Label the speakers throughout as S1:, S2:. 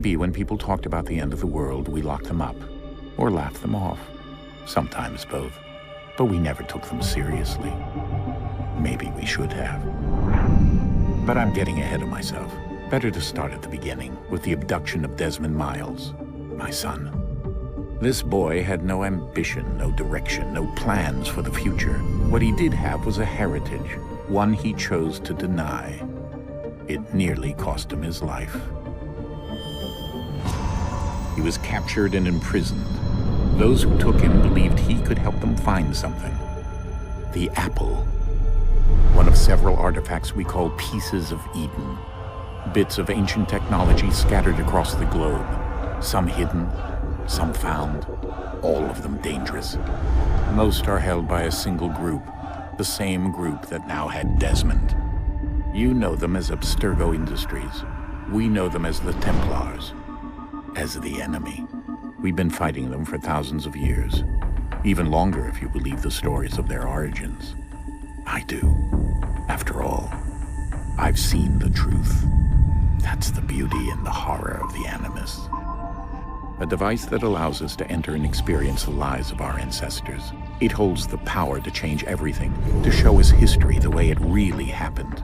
S1: When people talked about the end of the world, we locked them up, or laughed them off. Sometimes both. But we never took them seriously. Maybe we should have. But I'm getting ahead of myself. Better to start at the beginning, with the abduction of Desmond Miles, my son. This boy had no ambition, no direction, no plans for the future. What he did have was a heritage, one he chose to deny. It nearly cost him his life. He was captured and imprisoned. Those who took him believed he could help them find something. The apple. One of several artifacts we call pieces of Eden. Bits of ancient technology scattered across the globe. Some hidden, some found, all of them dangerous. Most are held by a single group, the same group that now had Desmond. You know them as Abstergo Industries. We know them as the Templars, as the enemy. We've been fighting them for thousands of years, even longer if you believe the stories of their origins. I do. After all, I've seen the truth. That's the beauty and the horror of the Animus. A device that allows us to enter and experience the lives of our ancestors. It holds the power to change everything, to show us history the way it really happened.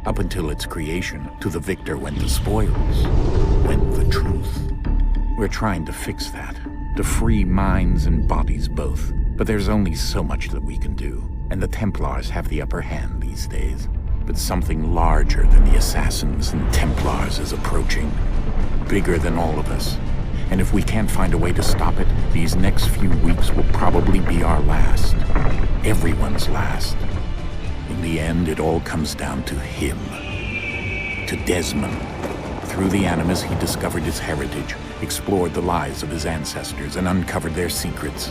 S1: Up until its creation, to the victor went the spoils, went the truth. We're trying to fix that, to free minds and bodies both. But there's only so much that we can do, and the Templars have the upper hand these days. But something larger than the Assassins and Templars is approaching, bigger than all of us. And if we can't find a way to stop it, these next few weeks will probably be our last. Everyone's last. In the end, it all comes down to him. To Desmond. Through the Animus, he discovered his heritage, explored the lives of his ancestors, and uncovered their secrets.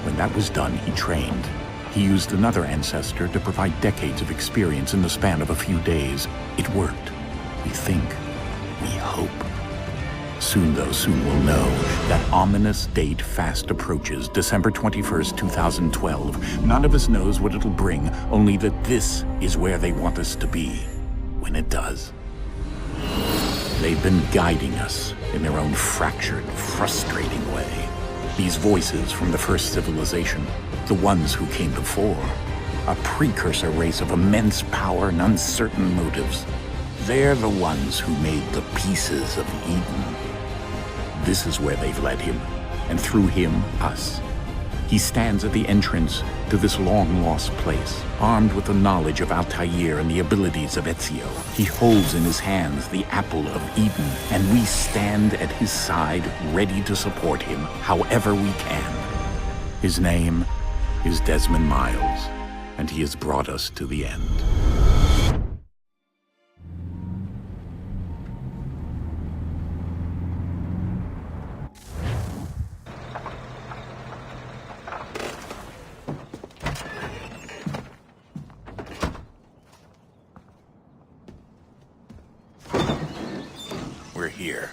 S1: When that was done, he trained. He used another ancestor to provide decades of experience in the span of a few days. It worked. We think. We hope. Soon we'll know. That ominous date fast approaches, December 21st, 2012. None of us knows what it'll bring, only that this is where they want us to be, when it does. They've been guiding us in their own fractured, frustrating way. These voices from the first civilization, the ones who came before, a precursor race of immense power and uncertain motives. They're the ones who made the pieces of Eden. This is where they've led him, and through him, us. He stands at the entrance to this long-lost place, armed with the knowledge of Altair and the abilities of Ezio. He holds in his hands the apple of Eden, and we stand at his side, ready to support him however we can. His name is Desmond Miles, and he has brought us to the end. We're here.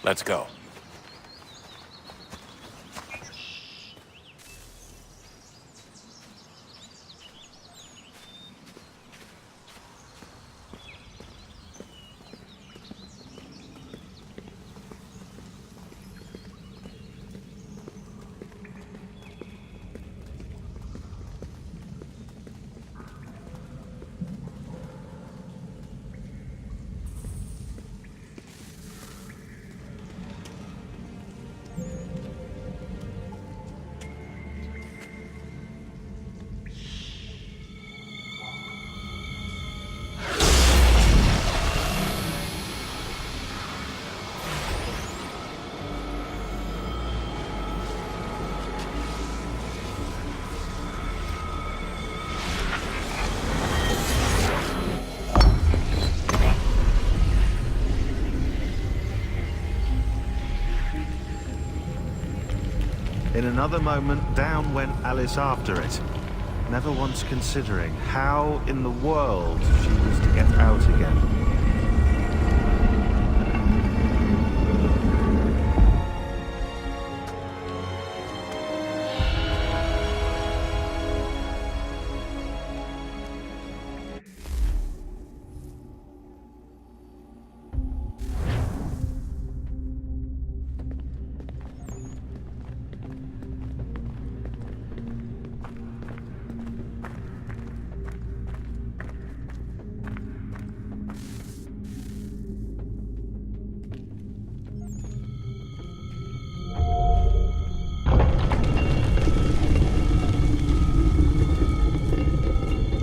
S1: Let's go.
S2: In another moment, down went Alice after it. never once considering how in the world she was to get out again.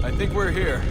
S3: I think we're here.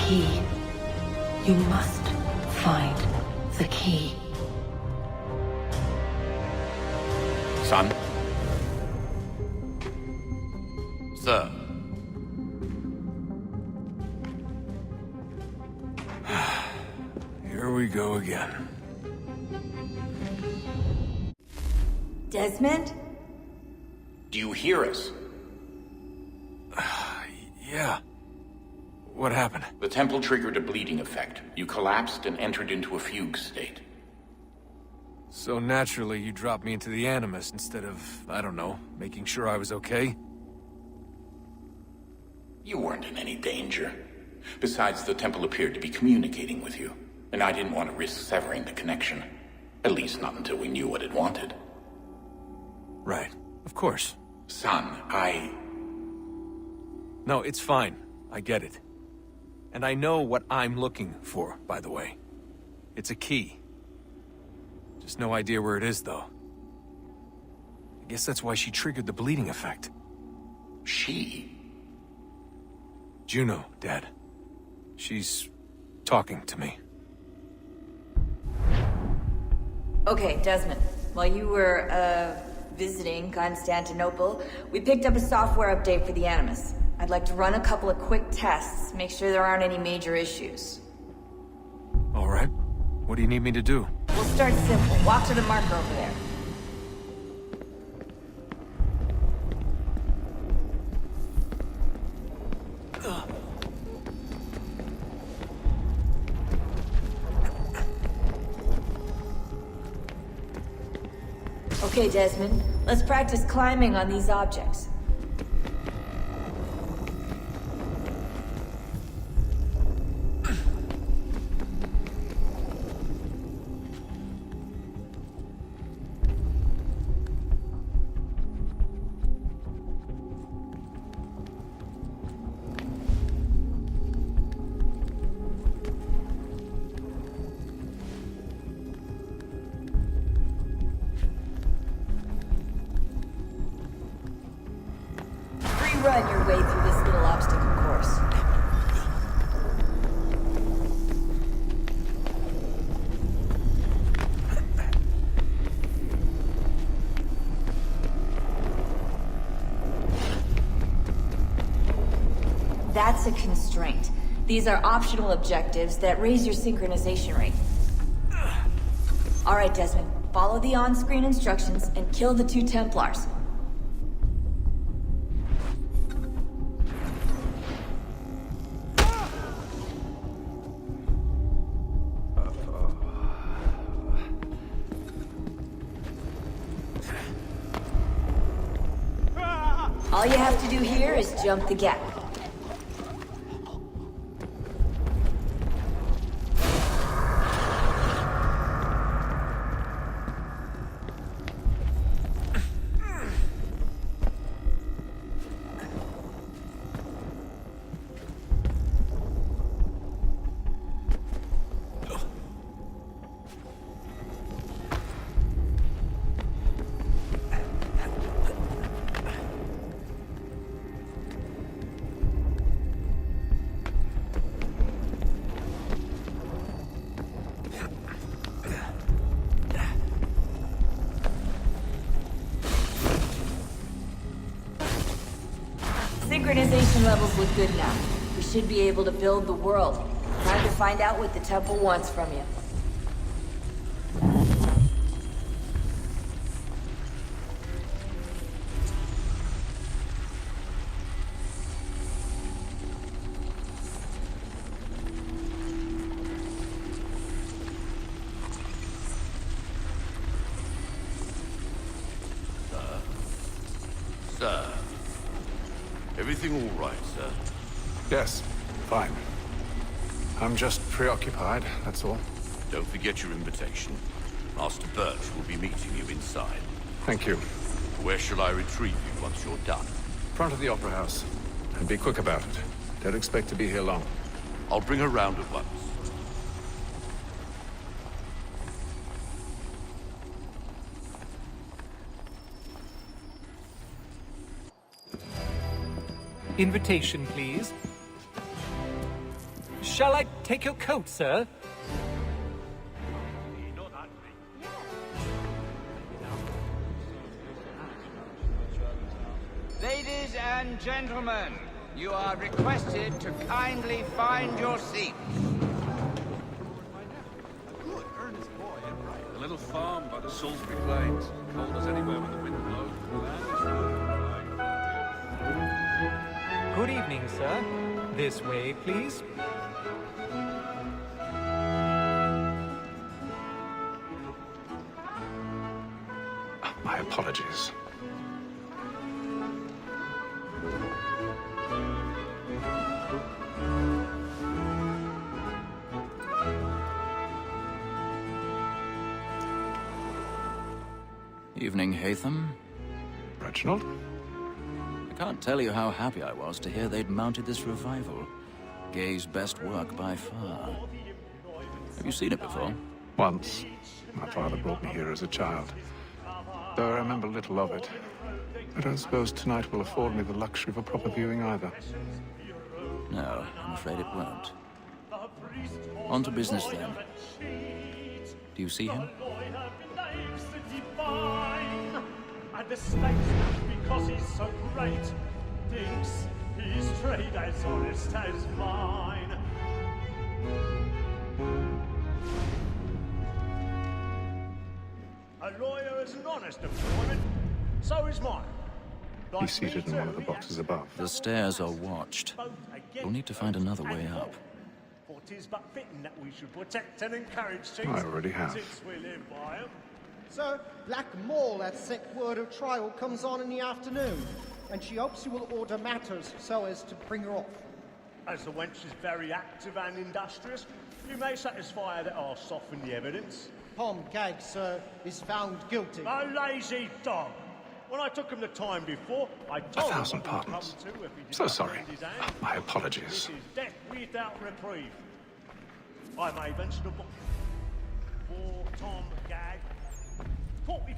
S4: Key. You must find the key.
S1: Son?
S5: Sir.
S3: Here we go again.
S6: Desmond?
S1: Do you hear us?
S3: Yeah. What happened?
S1: The temple triggered a bleeding effect. You collapsed and entered into a fugue state.
S3: So naturally, you dropped me into the Animus instead of, I don't know, making sure I was okay?
S1: You weren't in any danger. Besides, the temple appeared to be communicating with you, and I didn't want to risk severing the connection. At least not until we knew what it wanted.
S3: Right. Of course.
S1: Son,
S3: No, it's fine. I get it. And I know what I'm looking for, by the way. It's a key. Just no idea where it is, though. I guess that's why she triggered the bleeding effect.
S1: She?
S3: Juno, Dad. She's talking to me.
S6: Okay, Desmond. While you were, visiting Constantinople, we picked up a software update for the Animus. I'd like to run a couple of quick tests, make sure there aren't any major issues.
S3: All right. What do you need me to do?
S6: We'll start simple. Walk to the marker over there. Okay, Desmond. Let's practice climbing on these objects. Run your way through this little obstacle course. That's a constraint. These are optional objectives that raise your synchronization rate. Alright, Desmond. Follow the on-screen instructions and kill the 2 Templars. All you have to do here is jump the gap. Synchronization levels look good now. We should be able to build the world. Time to find out what the temple wants from you.
S5: Sir. Everything all right, sir?
S7: Yes, fine. I'm just preoccupied, that's all.
S5: Don't forget your invitation. Master Birch will be meeting you inside.
S7: Thank you.
S5: Where shall I retrieve you once you're done?
S7: Front of the Opera House. And be quick about it. Don't expect to be here long.
S5: I'll bring her round at once.
S8: Invitation, please. Shall I take your coat, sir?
S9: Ladies and gentlemen, you are requested to kindly find your seats.
S10: A little farm by the Salisbury Plains. Cold as anywhere when the wind blows.
S8: Good evening, sir. This way, please.
S7: My apologies.
S11: Evening, Haytham.
S7: Reginald?
S11: I can't tell you how happy I was to hear they'd mounted this revival. Gay's best work by far. Have you seen it before?
S7: Once. My father brought me here as a child. Though I remember little of it. I don't suppose tonight will afford me the luxury of a proper viewing either.
S11: No, I'm afraid it won't. On to business then. Do you see him?
S12: And the statesman, because he's so great, thinks his trade as honest as mine. A lawyer is an honest employment, so is mine.
S7: He's seated in one of the boxes above.
S11: The stairs are watched. We'll need to find another way up.
S12: For 'tis but fitting that we should protect and encourage things.
S7: I already have.
S12: Since we live by 'em.
S13: Sir, Black Mall had set word of trial comes on in the afternoon, and she hopes you will order matters so as to bring her off.
S12: As the wench is very active and industrious, you may satisfy her that I'll soften the evidence.
S13: Tom Gag, sir, is found guilty.
S12: A lazy dog! When I took him the time before, I told him
S7: 1,000
S12: what would
S7: pardons.
S12: come to if he did
S7: So
S12: not
S7: sorry.
S12: lend his hand.
S7: My apologies.
S12: This is death without reprieve. I may venture to book for Tom Gag £40.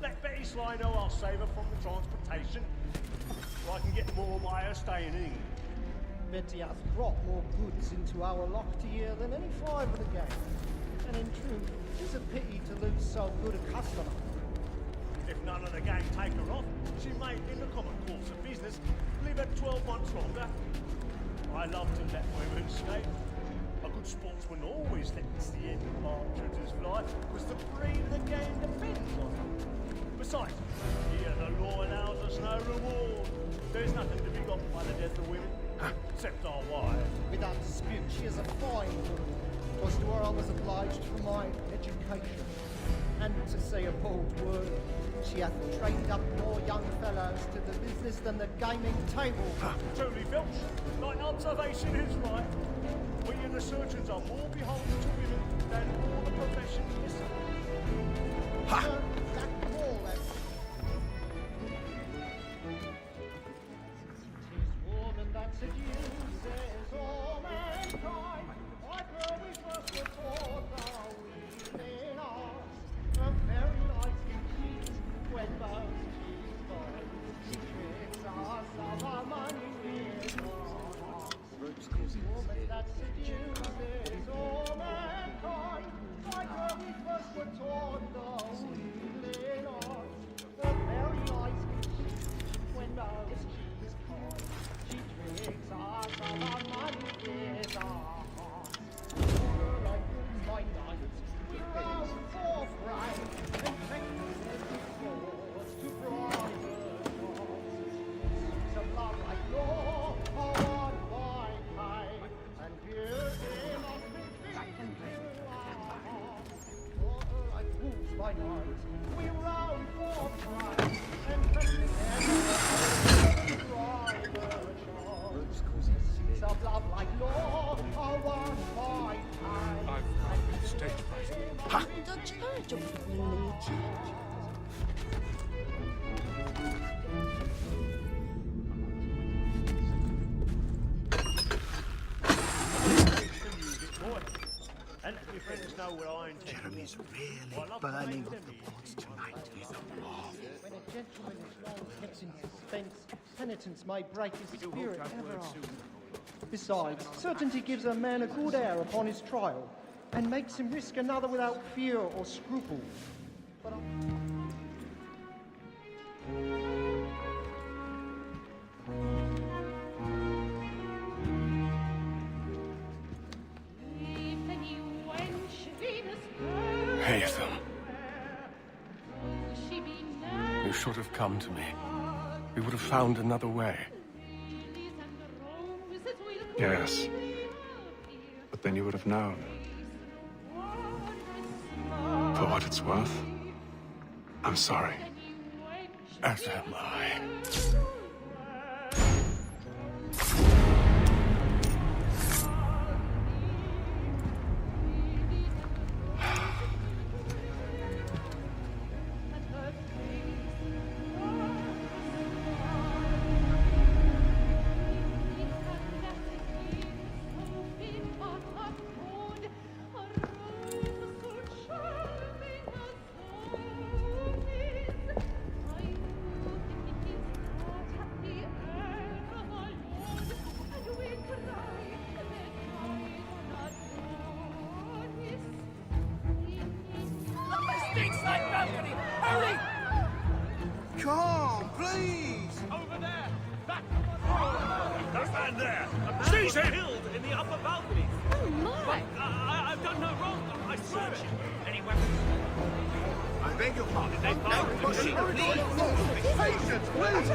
S12: Let Betty Sly know I'll save her from the transportation, so I can get more by her staying in England.
S13: Betty hath brought more goods into our locked year than any five of the gang. And in truth, 'tis a pity to lose so good a customer.
S12: If none of the gang take her off, she may, in the common course of business, live at 12 months longer. I love to let women skate. A good sportsman always lets the end partridges fly, because the breed of the game depends on it. Besides, here the law allows us no reward. There's nothing to be got by the death of women, except our wives.
S13: Without dispute, she is a fine woman. 'Twas to her I was obliged for my education. And to say a bold word, she hath trained up more young fellows to the business than the gaming table.
S12: Truly, Filch, my observation is right. We and the surgeons are more beholden to women than all the profession is.
S13: Ha! That wall, woman that seduces all mankind. Like her we first were taught our wheeling art. A very nice cheese when most she's gone. She tricks us of our money with woman that seduces all mankind. Like her we first were taught our wheeling art. A very nice cheese when most she's gone. She tricks us of our money with our hearts. Like my nights, we're out for pride and take swords to private cause. It's a love like law, on my high, and here they must be feeding to our hearts. Like wolves by night, we round for pride and take to private cause. It's a love like law, on my high.
S10: I've stage fright.
S14: Ha! The church of religion.
S12: And let your friends know what I intend.
S15: Jeremy's really burning up the boards tonight. He's a marvel.
S13: When a gentleman is long kept in suspense, penitence may break his spirit ever after. Besides, certainty gives a man a good air upon his trial, and makes him risk another without fear or scruple. But
S10: Haytham. You should have come to me. We would have found another way.
S7: Yes. But then you would have known. For what it's worth, I'm sorry.
S10: As am I.
S15: Hurry! Come, please!
S12: Over there! That man there! She's killed in the upper balcony!
S14: Oh my!
S12: I've done no wrong! I searched you! Any weapons?
S15: I beg your pardon.
S12: They found
S15: No pushing, please! Patience, please!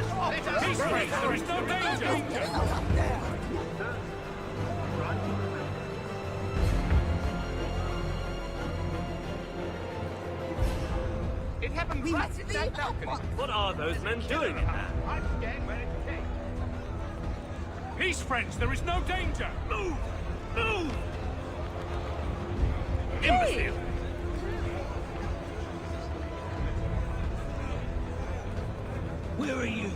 S12: Peace, friends! There is no danger!
S9: It happened right at that balcony.
S12: What are those men doing in there?
S9: I'm scared where it came.
S12: Peace, friends! There is no danger! Move! Move! Imbecile!
S15: Where are you going?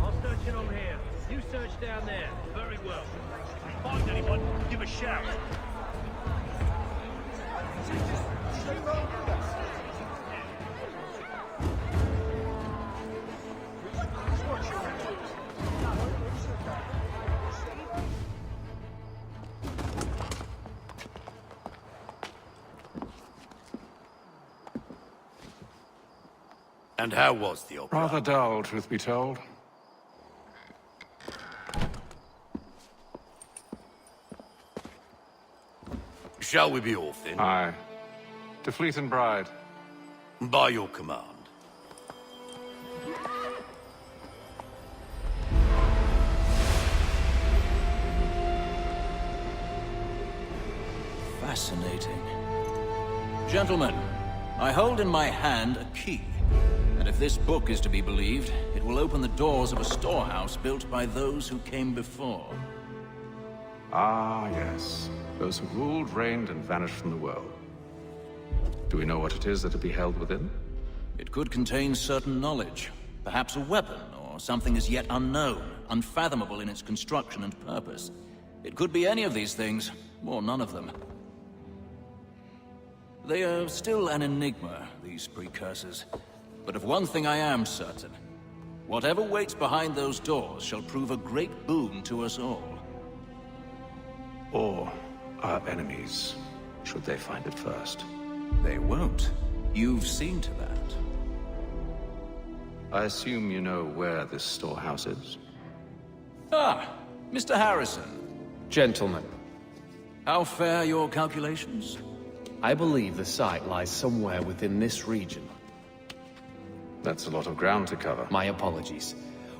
S12: I'll search in on here. You search down there. Very well. Find anyone, give a shout.
S5: And how was the opera?
S7: Rather dull, truth be told.
S5: Shall we be off then?
S7: Aye. To Fleet and Bride.
S5: By your command.
S11: Fascinating. Gentlemen, I hold in my hand a key. And if this book is to be believed, it will open the doors of a storehouse built by those who came before.
S7: Ah, yes. Those who ruled, reigned, and vanished from the world. Do we know what it is that will be held within?
S11: It could contain certain knowledge. Perhaps a weapon, or something as yet unknown, unfathomable in its construction and purpose. It could be any of these things, or none of them. They are still an enigma, these precursors. But of one thing I am certain. Whatever waits behind those doors shall prove a great boon to us all.
S7: Or our enemies, should they find it first.
S11: They won't. You've seen to that.
S7: I assume you know where this storehouse is?
S11: Ah, Mr. Harrison.
S16: Gentlemen.
S11: How fare your calculations?
S16: I believe the site lies somewhere within this region.
S7: That's a lot of ground to cover.
S16: My apologies.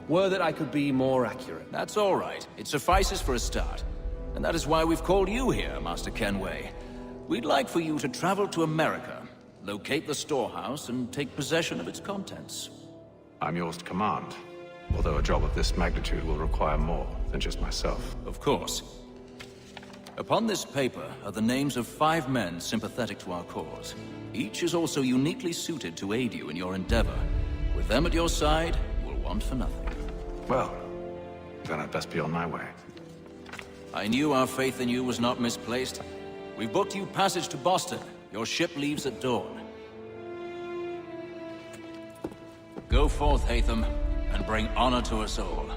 S16: Were that I could be more accurate.
S11: That's all right. It suffices for a start. And that is why we've called you here, Master Kenway. We'd like for you to travel to America, locate the storehouse, and take possession of its contents.
S7: I'm yours to command, although a job of this magnitude will require more than just myself.
S11: Of course. Upon this paper are the names of 5 men sympathetic to our cause. Each is also uniquely suited to aid you in your endeavor. With them at your side, you will want for nothing.
S7: Well, then I'd best be on my way.
S11: I knew our faith in you was not misplaced. We've booked you passage to Boston. Your ship leaves at dawn. Go forth, Hatham, and bring honor to us all.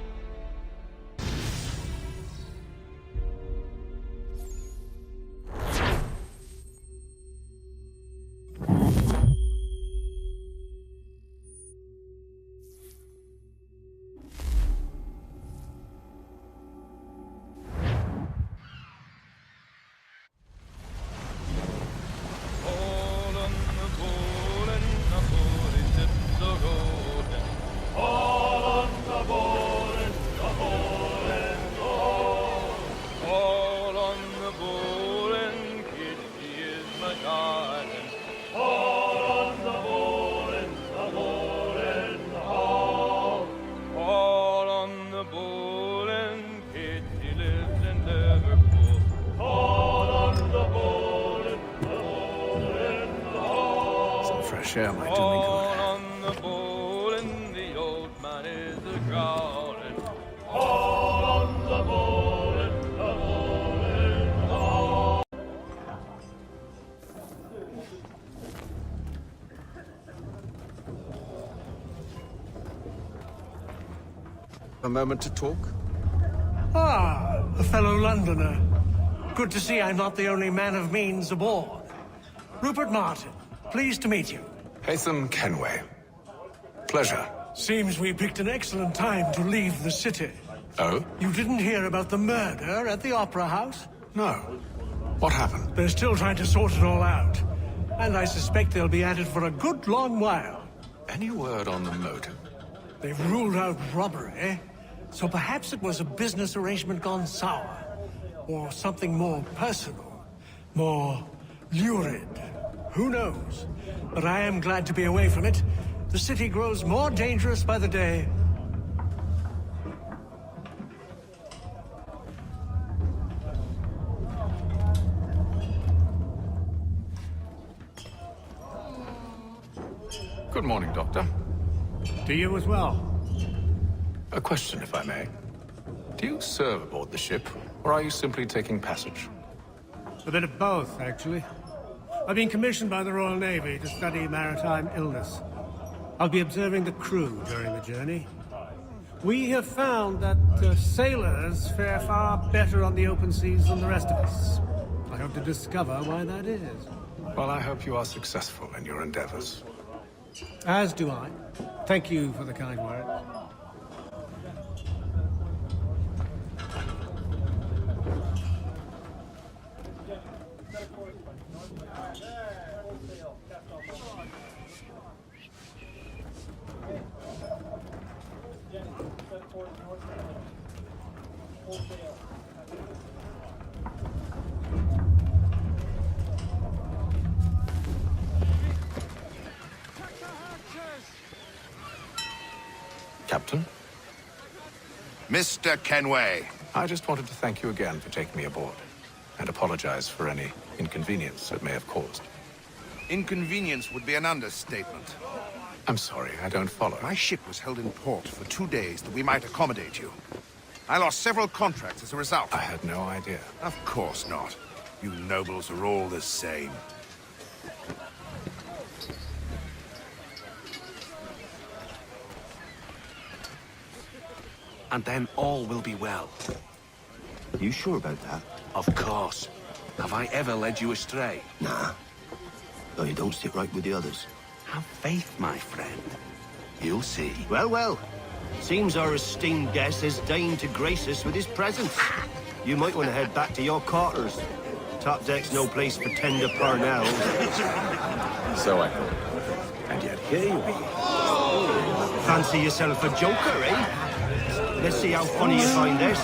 S16: Share might do me good.
S17: On the bowl and the old man is a-growling. On the bowl and the bowl and the bowl.
S10: A moment to talk?
S18: Ah, a fellow Londoner. Good to see I'm not the only man of means aboard. Rupert Martin, pleased to meet you.
S7: Hatham Kenway. Pleasure.
S18: Seems we picked an excellent time to leave the city.
S7: Oh?
S18: You didn't hear about the murder at the Opera House?
S7: No. What happened?
S18: They're still trying to sort it all out. And I suspect they'll be at it for a good long while.
S7: Any word on the motive?
S18: They've ruled out robbery, so perhaps it was a business arrangement gone sour. Or something more personal, more lurid. Who knows? But I am glad to be away from it. The city grows more dangerous by the day.
S7: Good morning, Doctor.
S18: To you as well.
S7: A question, if I may. Do you serve aboard the ship, or are you simply taking passage?
S18: A bit of both, actually. I've been commissioned by the Royal Navy to study maritime illness. I'll be observing the crew during the journey. We have found that sailors fare far better on the open seas than the rest of us. I hope to discover why that is.
S7: Well, I hope you are successful in your endeavors.
S18: As do I. Thank you for the kind words.
S7: Captain?
S5: Mr. Kenway.
S7: I just wanted to thank you again for taking me aboard, and apologize for any inconvenience it may have caused.
S5: Inconvenience would be an understatement.
S7: I'm sorry, I don't follow.
S5: My ship was held in port for 2 days that we might accommodate you. I lost several contracts as a result.
S7: I had no idea.
S5: Of course not. You nobles are all the same.
S19: And then all will be well.
S15: You sure about that?
S19: Of course. Have I ever led you astray?
S15: Nah. Though you don't stick right with the others.
S19: Have faith, my friend. You'll see.
S15: Well, well. Seems our esteemed guest has deigned to grace us with his presence. You might want to head back to your quarters. Top deck's no place for tender parnells.
S7: So I thought. And yet here you are.
S15: Fancy yourself a joker, eh? Let's see how funny you find this.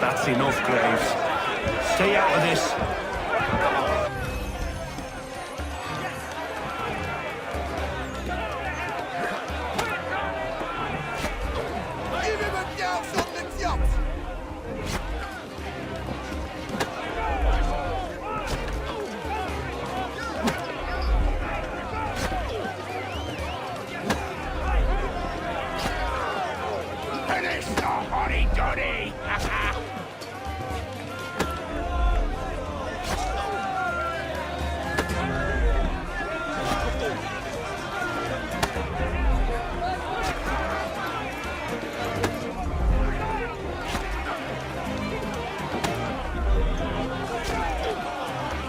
S19: That's enough, Graves.
S15: Stay out of this.
S5: Give him a douse on the jump! Finish the hotty-toddy!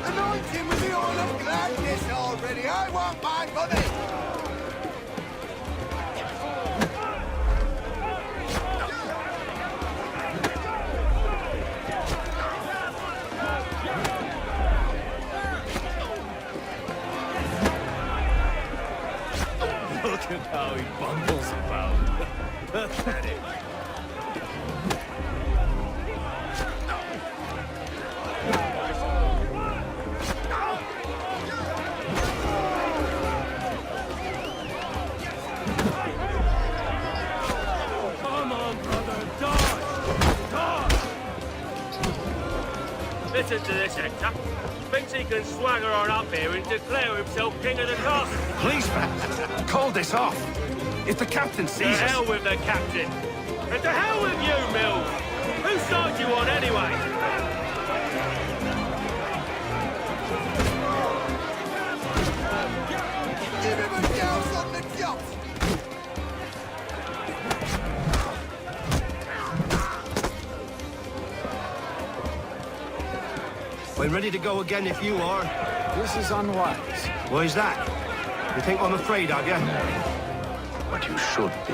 S5: Anoint him with the oil of gladness already! I want my money!
S19: Look at how he bumbles about. Pathetic.
S17: Come on, brother, die! Die! Listen to this, Hector. Thinks he can swagger on up here and declare himself king of the castle.
S19: Please, man, call this off. If the captain
S17: To
S19: sees us...
S17: hell with the captain. And to hell with you, Mills. Whose side you on, anyway?
S5: Give him a douse on the jump!
S15: I'm ready to go again if you are.
S7: This is unwise.
S15: Why is that? You think I'm afraid of you?
S7: But you should be.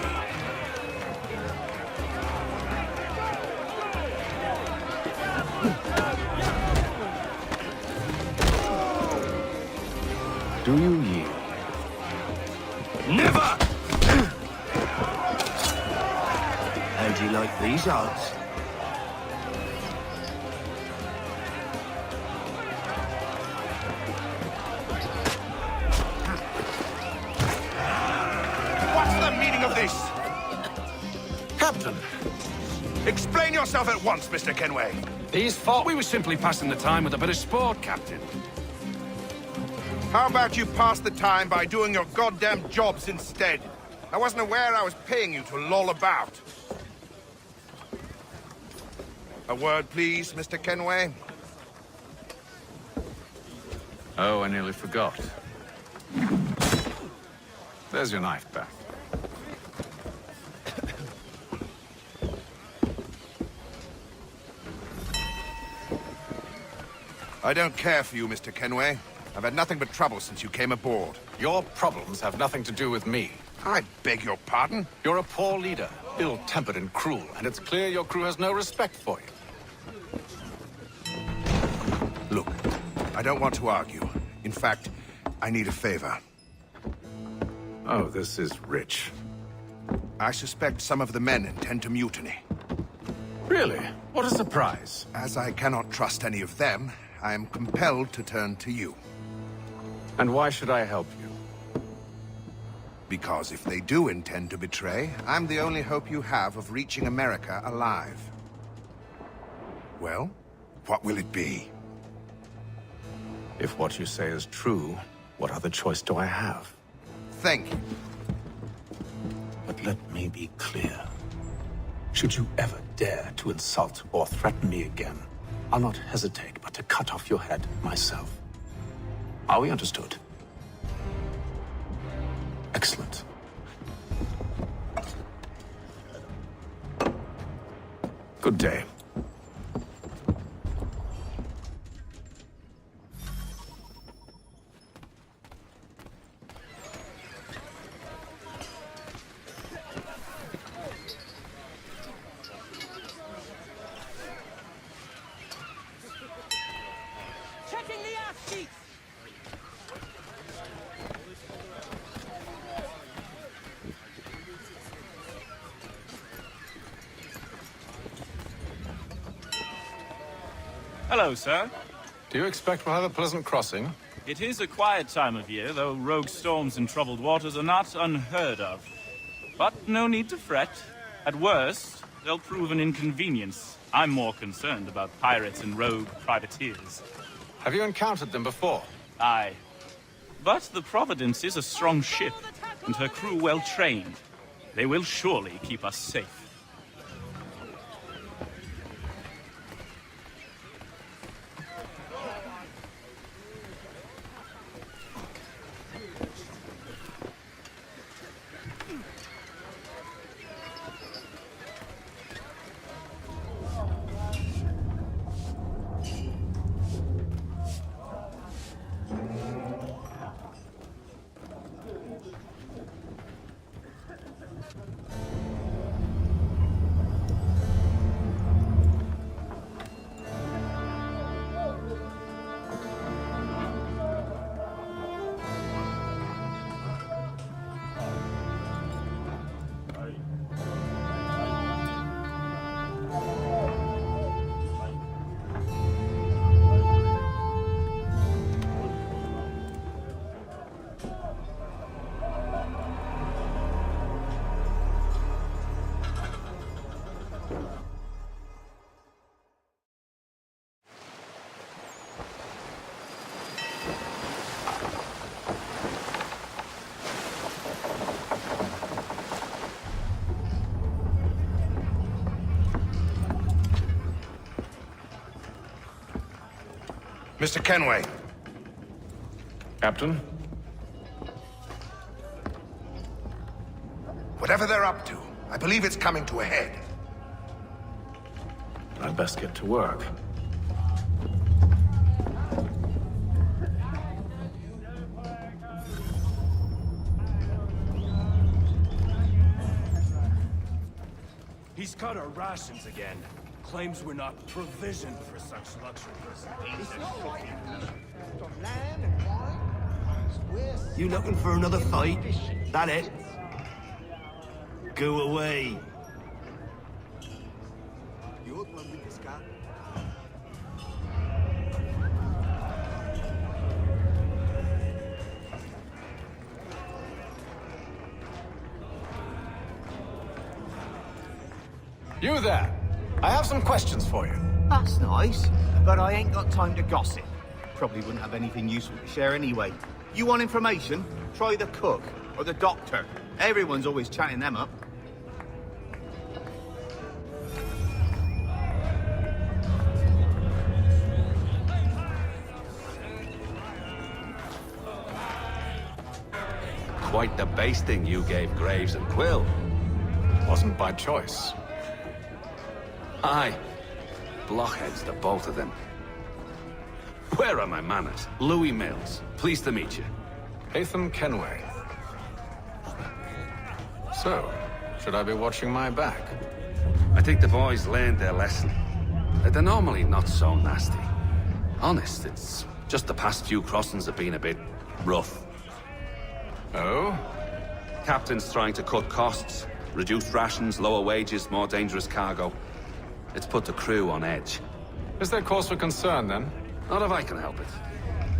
S7: Do you yield?
S15: Never! How do you like these odds?
S5: What's the meaning of this?
S19: Captain,
S5: Explain yourself at once, Mr. Kenway.
S19: these thought we were simply passing the time with a bit of sport, Captain.
S5: How about you pass the time by doing your goddamn jobs instead? I wasn't aware I was paying you to loll about. A word, please, Mr. Kenway.
S7: Oh, I nearly forgot. There's your knife back.
S5: I don't care for you, Mr. Kenway. I've had nothing but trouble since you came aboard.
S7: Your problems have nothing to do with me.
S5: I beg your pardon?
S7: You're a poor leader, ill-tempered and cruel, and it's clear your crew has no respect for you.
S5: Look, I don't want to argue. In fact, I need a favor.
S7: Oh, this is rich.
S5: I suspect some of the men intend to mutiny.
S7: Really? What a surprise.
S5: As I cannot trust any of them, I am compelled to turn to you.
S7: And why should I help you?
S5: Because if they do intend to betray, I'm the only hope you have of reaching America alive. Well, what will it be?
S7: If what you say is true, what other choice do I have?
S5: Thank you.
S7: But let me be clear. Should you ever dare to insult or threaten me again, I'll not hesitate but to cut off your head myself. Are we understood? Excellent. Good day.
S13: Checking the ass sheets!
S20: Hello, sir.
S7: Do you expect we'll have a pleasant crossing?
S20: It is a quiet time of year, though rogue storms and troubled waters are not unheard of. But no need to fret. At worst, they'll prove an inconvenience. I'm more concerned about pirates and rogue privateers.
S7: Have you encountered them before?
S20: Aye. But the Providence is a strong ship, and her crew well trained. They will surely keep us safe.
S5: Mr. Kenway.
S7: Captain?
S5: Whatever they're up to, I believe it's coming to a head.
S7: I'd best get to work.
S19: He's cut our rations again. Claims we're not provisioned for such luxuries.
S15: You looking for another fight? That it? Go away.
S7: You there! I have some questions for you.
S21: That's nice, but I ain't got time to gossip. Probably wouldn't have anything useful to share anyway. You want information? Try the cook or the doctor. Everyone's always chatting them up.
S22: Quite the basting you gave Graves and Quill.
S7: Wasn't by choice.
S22: Aye. Blockheads, the both of them. Where are my manners? Louis Mills. Pleased to meet you.
S2: Hatham Kenway. So, should I be watching my back?
S22: I think the boys learned their lesson. They're normally not so nasty. Honest, it's just the past few crossings have been a bit rough.
S2: Oh?
S22: Captain's trying to cut costs. Reduced rations, lower wages, more dangerous cargo. It's put the crew on edge.
S2: Is there cause for concern, then?
S22: Not if I can help it.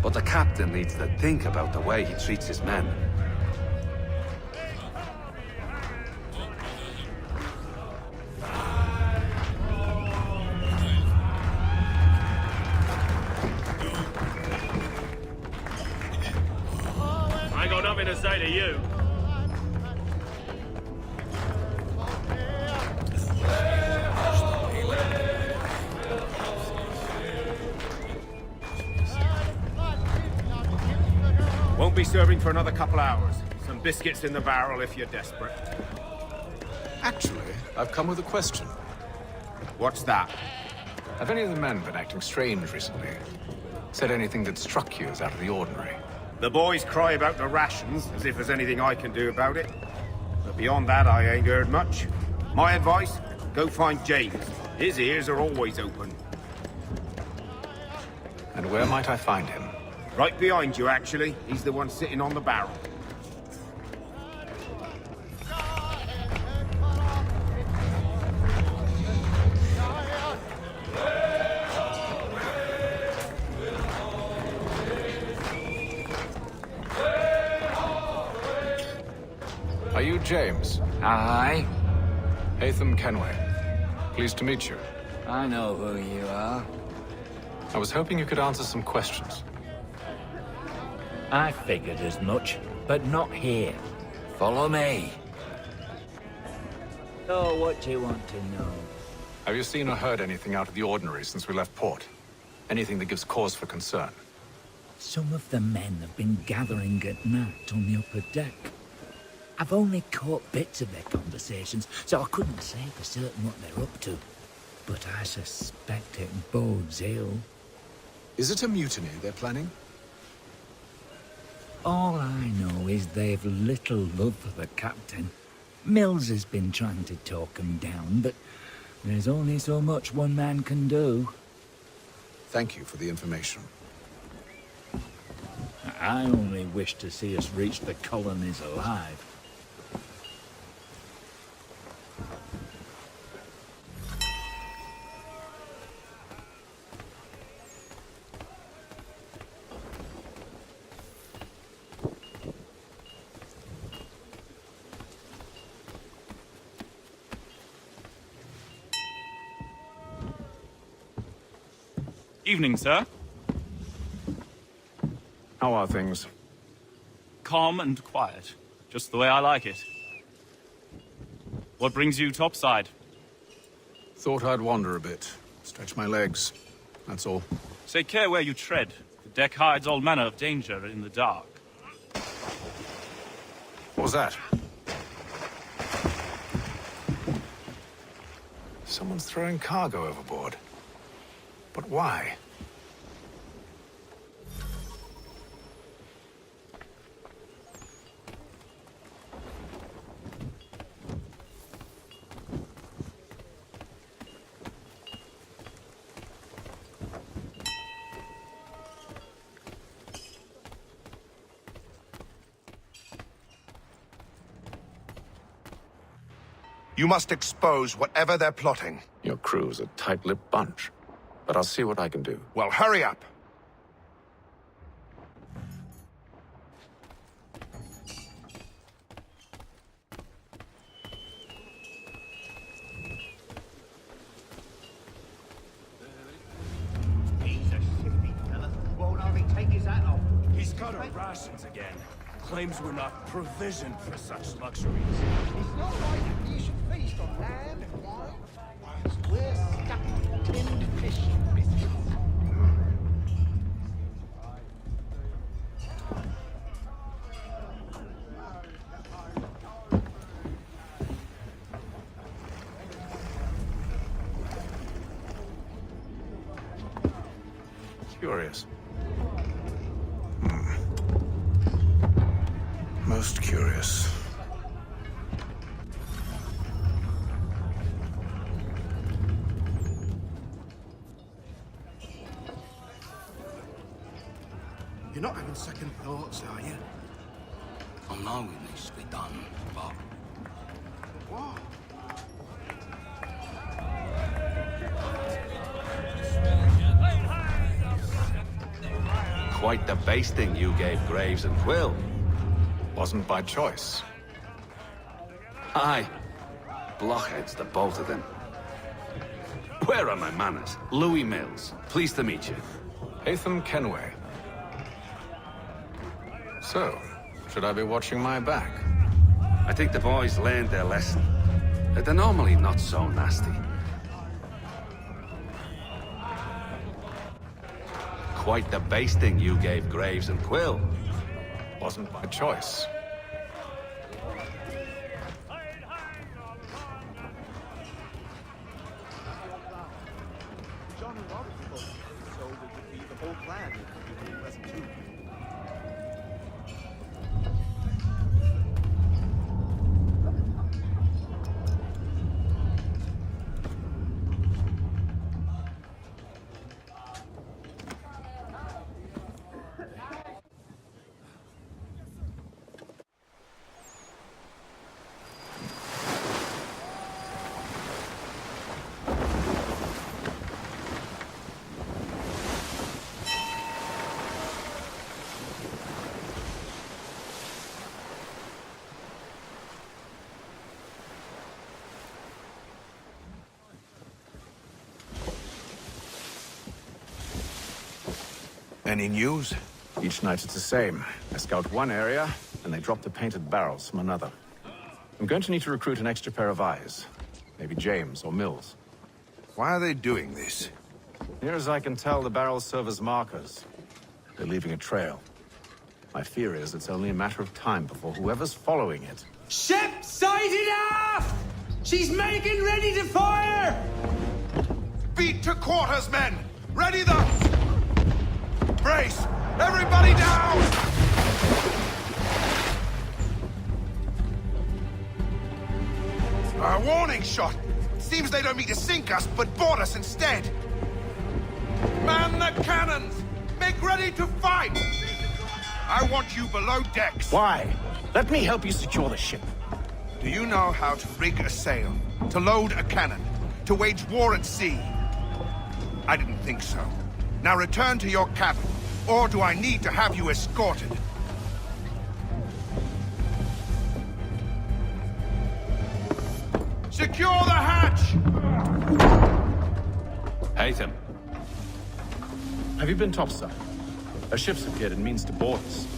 S22: But the captain needs to think about the way he treats his men.
S17: I ain't got nothing to say to you.
S9: Won't be serving for another couple hours. Some biscuits in the barrel if you're desperate.
S2: Actually, I've come with a question.
S9: What's that?
S2: Have any of the men been acting strange recently? Said anything that struck you as out of the ordinary?
S9: The boys cry about the rations, as if there's anything I can do about it. But beyond that, I ain't heard much. My advice, go find James. His ears are always open.
S2: And where might I find him?
S9: Right behind you, actually. He's the one sitting on the barrel.
S2: Are you James?
S4: Aye.
S2: Hatham Kenway. Pleased to meet you.
S4: I know who you are.
S2: I was hoping you could answer some questions.
S4: I figured as much, but not here. Follow me. So, what do you want to know?
S2: Have you seen or heard anything out of the ordinary since we left port? Anything that gives cause for concern?
S4: Some of the men have been gathering at night on the upper deck. I've only caught bits of their conversations, so I couldn't say for certain what they're up to. But I suspect it bodes ill.
S2: Is it a mutiny they're planning?
S4: All I know is they've little love for the captain. Mills has been trying to talk him down, but there's only so much one man can do.
S2: Thank you for the information.
S4: I only wish to see us reach the colonies alive.
S20: Evening, sir.
S2: How are things?
S20: Calm and quiet. Just the way I like it. What brings you topside?
S2: Thought I'd wander a bit. Stretch my legs. That's all.
S20: Take care where you tread. The deck hides all manner of danger in the dark.
S2: What was that? Someone's throwing cargo overboard. But why?
S5: You must expose whatever they're plotting.
S2: Your crew's a tight-lipped bunch. But I'll see what I can do.
S5: Well, hurry up!
S9: He's a shifty fella. Won't hardly take his hat off.
S19: He's cut our rations again. Claims we're not provisioned for such luxuries.
S13: It's not like you should feast on lamb and wine. We're stuck on tinned fish and biscuits.
S2: Curious.
S7: Most curious.
S5: You're not having second thoughts, are you?
S1: I know it needs to be done, but...
S5: What?
S22: Quite the basting you gave Graves and Quill.
S2: Wasn't by choice.
S22: Aye. Blockheads, the both of them. Where are my manners? Louis Mills. Pleased to meet you.
S2: Hatham Kenway. So, should I be watching my back?
S22: I think the boys learned their lesson. They're normally not so nasty. Quite the basting you gave Graves and Quill.
S2: Wasn't by choice.
S21: John and Robert both so it would be the whole plan if you were present too.
S2: Any news? Each night it's the same. I scout one area, and they drop the painted barrels from another. I'm going to need to recruit an extra pair of eyes. Maybe James or Mills.
S5: Why are they doing this?
S2: Near as I can tell, the barrels serve as markers. They're leaving a trail. My fear is it's only a matter of time before whoever's following it...
S3: Ship sighted aft! She's making ready to fire!
S5: Beat to quarters, men! Ready the... Brace! Everybody down! A warning shot! Seems they don't mean to sink us, but board us instead! Man the cannons! Make ready to fight! I want you below decks.
S7: Why? Let me help you secure the ship.
S5: Do you know how to rig a sail? To load a cannon? To wage war at sea? I didn't think so. Now return to your cabin, or do I need to have you escorted? Secure the hatch!
S22: Hatham.
S2: Have you been topside? A ship's appeared and means to board us.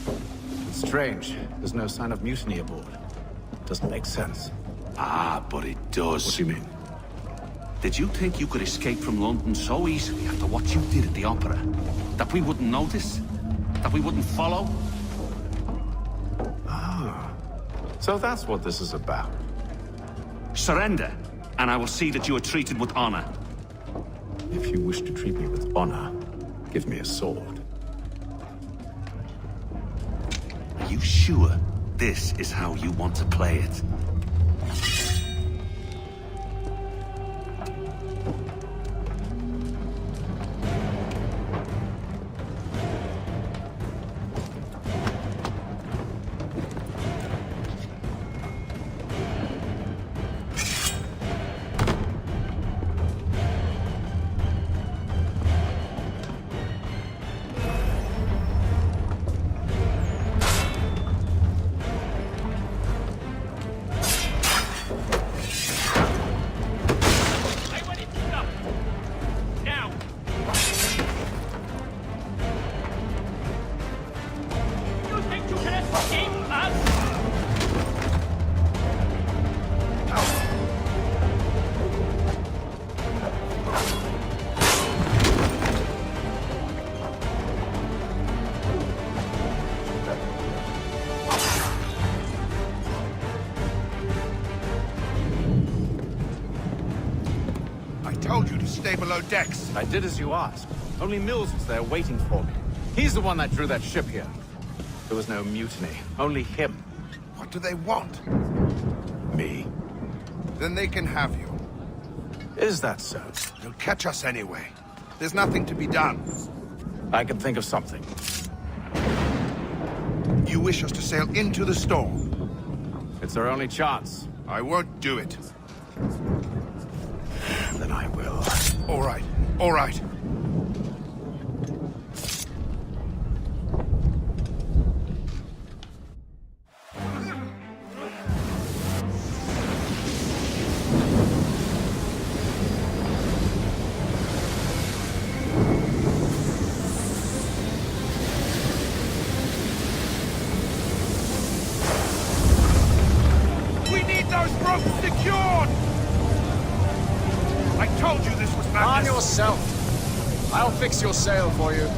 S2: It's strange. There's no sign of mutiny aboard. Doesn't make sense.
S22: Ah, but it does.
S2: What do you mean?
S22: Did you think you could escape from London so easily after what you did at the opera? That we wouldn't notice? That we wouldn't follow?
S2: Ah. So that's what this is about.
S22: Surrender, and I will see that you are treated with honor.
S2: If you wish to treat me with honor, give me a sword.
S22: Are you sure this is how you want to play it?
S5: Stay below decks.
S2: I did as you asked. Only Mills was there waiting for me. He's the one that drew that ship here. There was no mutiny, only him.
S5: do they want?
S2: Me.
S5: Then they can have you.
S2: Is that so?
S5: They'll catch us anyway. There's nothing to be done.
S2: I can think of something.
S5: You wish us to sail into the storm?
S2: It's our only chance.
S5: I won't do it.
S2: Then I will.
S5: All right, all right.
S2: Arm yourself. I'll fix your sail for you.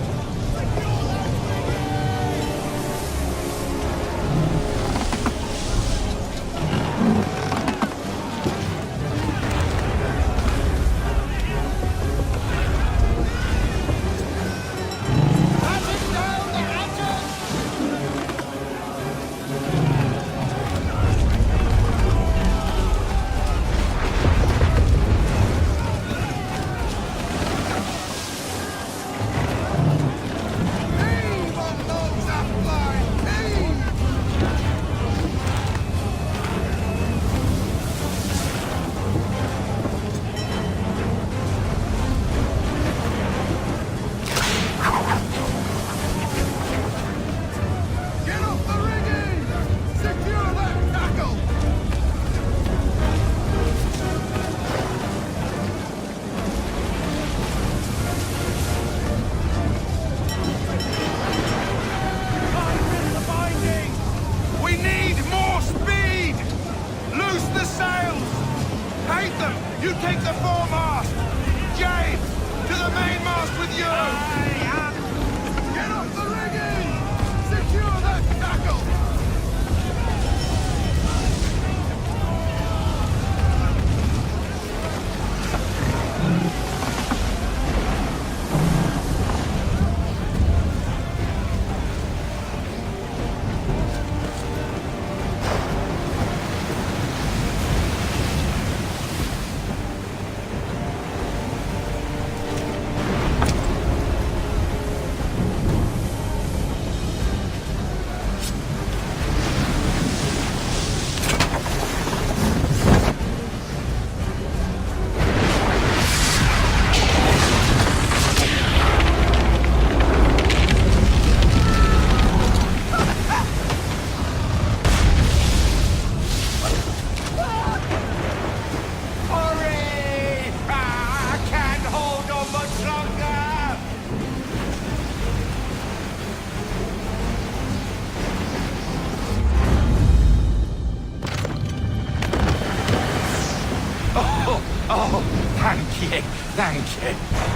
S6: Thank you.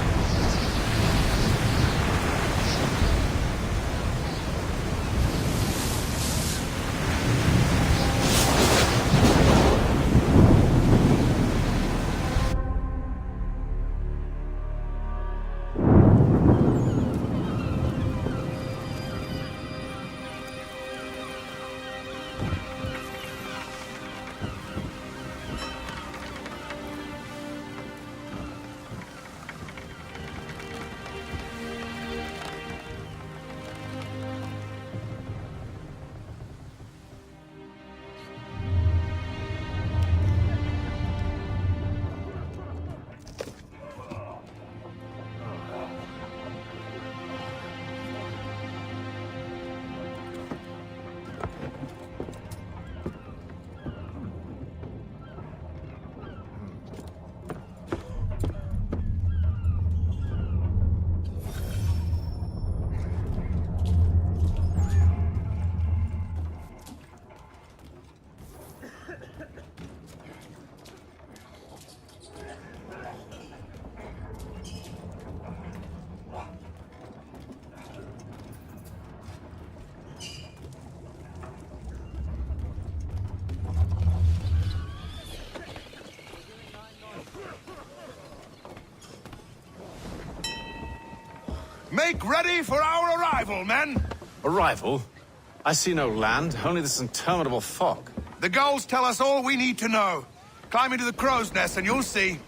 S5: Make ready for our arrival, men!
S2: Arrival? I see no land, only this interminable fog.
S5: The goals tell us all we need to know. Climb into the crow's nest and you'll see.